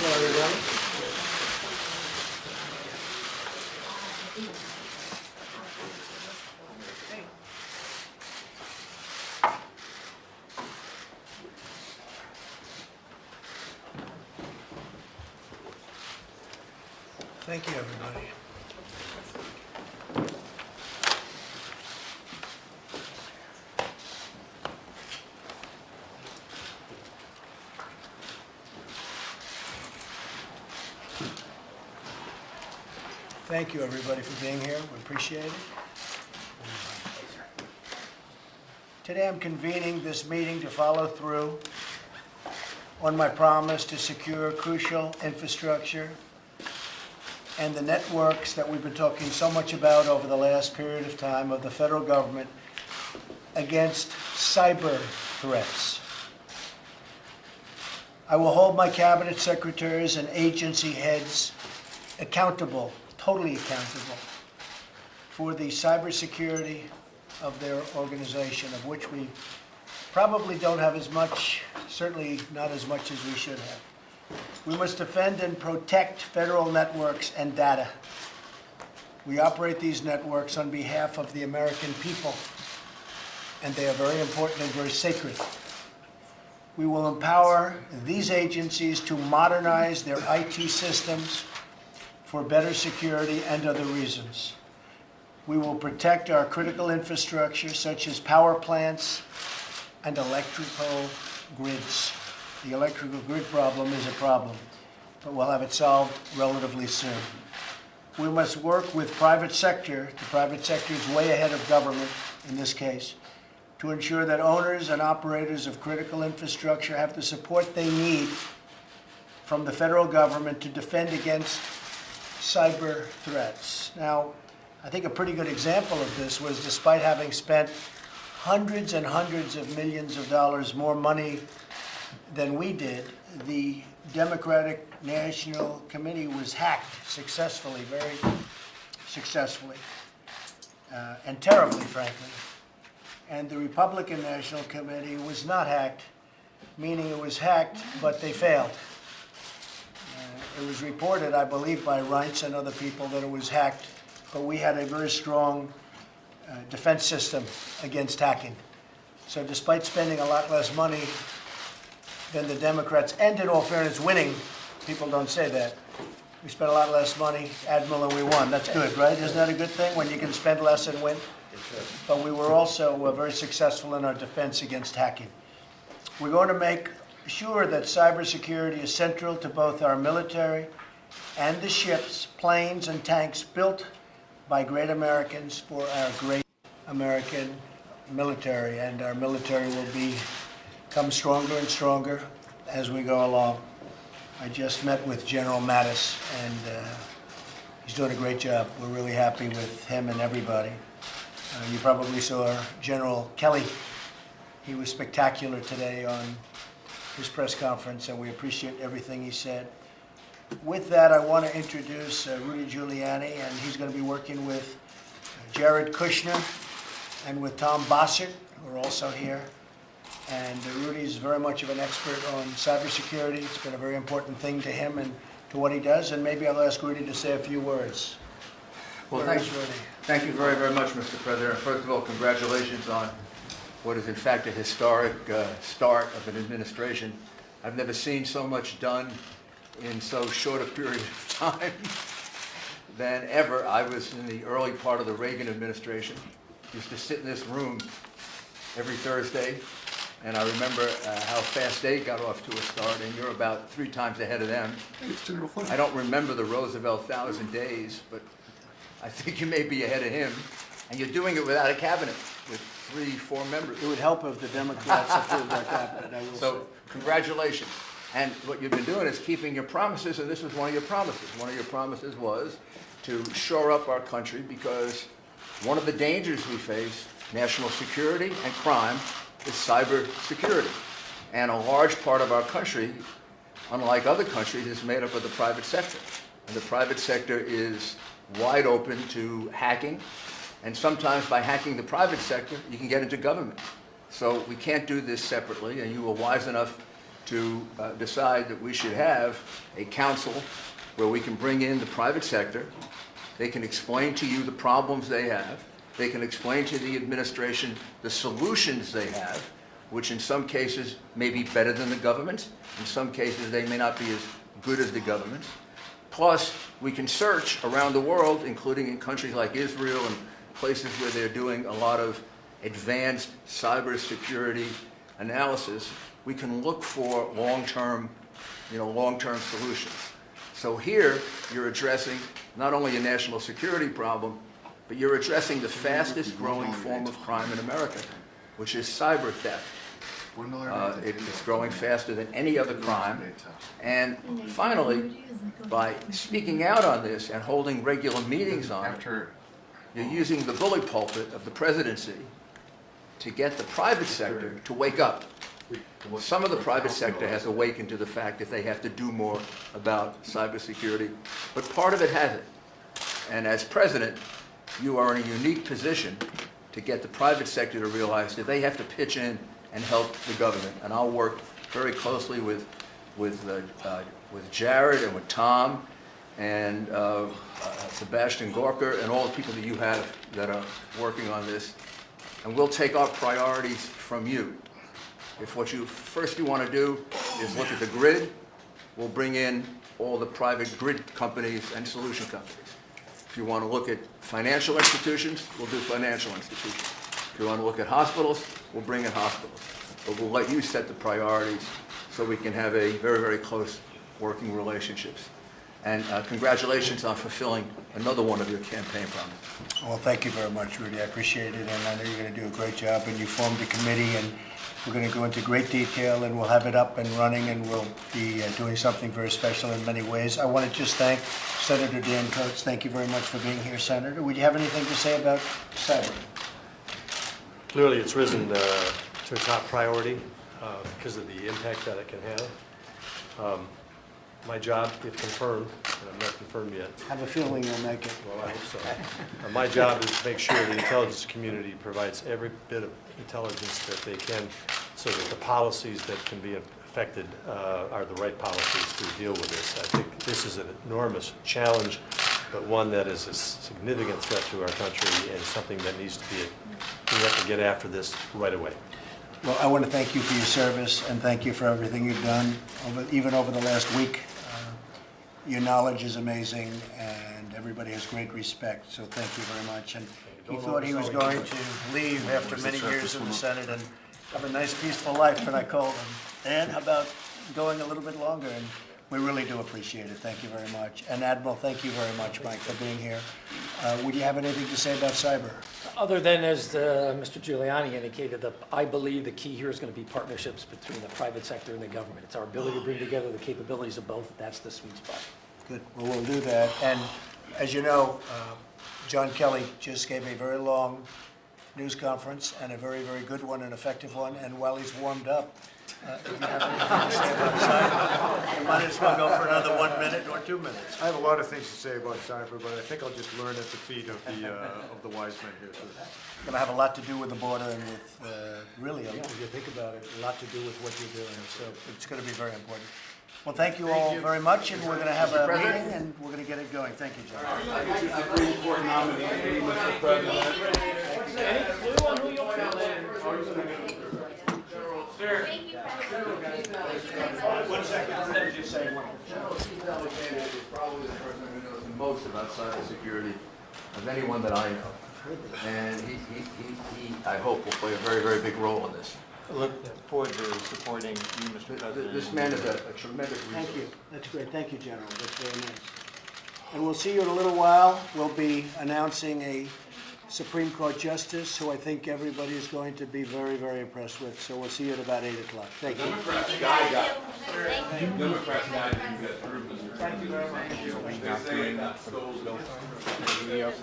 Hello, everybody. Thank you, everybody. Thank you, everybody, for being here. We appreciate it. Today, I'm convening this meeting to follow through on my promise to secure crucial infrastructure and the networks that we've been talking so much about over the last period of time of the federal government against cyber threats. I will hold my cabinet secretaries and agency heads accountable, totally accountable, for the cybersecurity of their organization, of which we probably don't have as much, certainly not as much as we should have. We must defend and protect federal networks and data. We operate these networks on behalf of the American people, and they are very important and very sacred. We will empower these agencies to modernize their IT systems for better security and other reasons. We will protect our critical infrastructure, such as power plants and electrical grids. The electrical grid problem is a problem, but we'll have it solved relatively soon. We must work with private sector. The private sector is way ahead of government in this case, to ensure that owners and operators of critical infrastructure have the support they need from the federal government to defend against cyber threats. Now, I think a pretty good example of this was, despite having spent hundreds and hundreds of millions of dollars more money than we did, the Democratic National Committee was hacked successfully, very successfully, and terribly, frankly. And the Republican National Committee was not hacked, meaning it was hacked, but they failed. It was reported, I believe, by Reince and other people that it was hacked, but we had a very strong defense system against hacking. So despite spending a lot less money than the Democrats, and in all fairness, winning, people don't say that. We spent a lot less money, Admiral, and we won. That's good, right? Isn't that a good thing, when you can spend less and win? But we were also very successful in our defense against hacking. We're going to make sure that cybersecurity is central to both our military and the ships, planes, and tanks built by great Americans for our great American military. And our military will become stronger and stronger as we go along. I just met with General Mattis, and he's doing a great job. We're really happy with him and everybody. You probably saw General Kelly. He was spectacular today on his press conference, and we appreciate everything he said. With that, I want to introduce Rudy Giuliani, and he's going to be working with Jared Kushner and with Tom Bossert, who are also here. And Rudy's very much of an expert on cybersecurity. It's been a very important thing to him and to what he does, and maybe I'll ask Rudy to say a few words. Well, thank you very, very much, Mr. President. First of all, congratulations on what is in fact a historic start of an administration. I've never seen so much done in so short a period of time than ever. I was in the early part of the Reagan administration, used to sit in this room every Thursday, and I remember how fast they got off to a start, and you're about 3 times ahead of them. I don't remember the Roosevelt 1,000 days, but I think you may be ahead of him, and you're doing it without a cabinet, with 3-4 members. It would help if the Democrats approved our cabinet, I will say. So, congratulations. And what you've been doing is keeping your promises, and this was one of your promises. One of your promises was to shore up our country, because one of the dangers we face, national security and crime, is cyber security. And a large part of our country, unlike other countries, is made up of the private sector. And the private sector is wide open to hacking, and sometimes by hacking the private sector, you can get into government. So we can't do this separately, and you were wise enough to decide that we should have a council where we can bring in the private sector. They can explain to you the problems they have. They can explain to the administration the solutions they have, which in some cases may be better than the government. In some cases, they may not be as good as the government. Plus, we can search around the world, including in countries like Israel and places where they're doing a lot of advanced cybersecurity analysis. We can look for long-term solutions. So here, you're addressing not only a national security problem, but you're addressing the fastest growing form of crime in America, which is cyber theft. It's growing faster than any other crime. And finally, by speaking out on this and holding regular meetings on it, you're using the bully pulpit of the presidency to get the private sector to wake up. Some of the private sector has awakened to the fact that they have to do more about cybersecurity, but part of it hasn't. And as president, you are in a unique position to get the private sector to realize that they have to pitch in and help the government. And I'll work very closely with Jared and with Tom and Sebastian Gorka and all the people that you have that are working on this. And we'll take our priorities from you. If what you want to do is look at the grid, we'll bring in all the private grid companies and solution companies. If you want to look at financial institutions, we'll do financial institutions. If you want to look at hospitals, we'll bring in hospitals. But we'll let you set the priorities so we can have a very, very close working relationships. And congratulations on fulfilling another one of your campaign promises. Well, thank you very much, Rudy. I appreciate it, and I know you're going to do a great job. And you formed a committee, and we're going to go into great detail, and we'll have it up and running, and we'll be doing something very special in many ways. I want to just thank Senator Dan Coates. Thank you very much for being here, Senator. Would you have anything to say about cyber? Clearly, it's risen to a top priority because of the impact that it can have. My job, if confirmed, and I'm not confirmed yet. I have a feeling you'll make it. Well, I hope so. My job is to make sure the intelligence community provides every bit of intelligence that they can so that the policies that can be affected are the right policies to deal with this. I think this is an enormous challenge, but one that is a significant threat to our country and something that needs to be, we have to get after this right away. Well, I want to thank you for your service and thank you for everything you've done, even over the last week. Your knowledge is amazing and everybody has great respect, so thank you very much. And he thought he was going to leave after many years in the Senate and have a nice, peaceful life, and I called him, Dan, how about going a little bit longer? And we really do appreciate it. Thank you very much. And Admiral, thank you very much, Mike, for being here. Would you have anything to say about cyber? Other than, as Mr. Giuliani indicated, I believe the key here is going to be partnerships between the private sector and the government. It's our ability to bring together the capabilities of both. That's the sweet spot. Good. Well, we'll do that. And as you know, John Kelly just gave a very long news conference and a very, very good one, an effective one. And while he's warmed up, if you have anything to say about cyber, you might as well go for another 1 minute or 2 minutes. I have a lot of things to say about cyber, but I think I'll just learn at the feet of the wise men here. So. It's going to have a lot to do with the border and with, really, if you think about it, a lot to do with what you're doing. So it's going to be very important. Well, thank you all very much, and we're going to have a meeting, and we're going to get it going. Thank you, John. Any clue on who you'll Sir. 1 second. Let me just say one. He's Alexander is probably the person who knows the most about cybersecurity of anyone that I know. And he I hope, will play a very, very big role in this. I look forward to supporting you, Mr. President. This man is a tremendous resource. Thank you. That's great. Thank you, General. That's very nice. And we'll see you in a little while. We'll be announcing a Supreme Court Justice who I think everybody is going to be very, very impressed with. So we'll see you at about 8 o'clock. Thank you. Democrats guy got it. Democrats guy didn't get through. Thank you very much.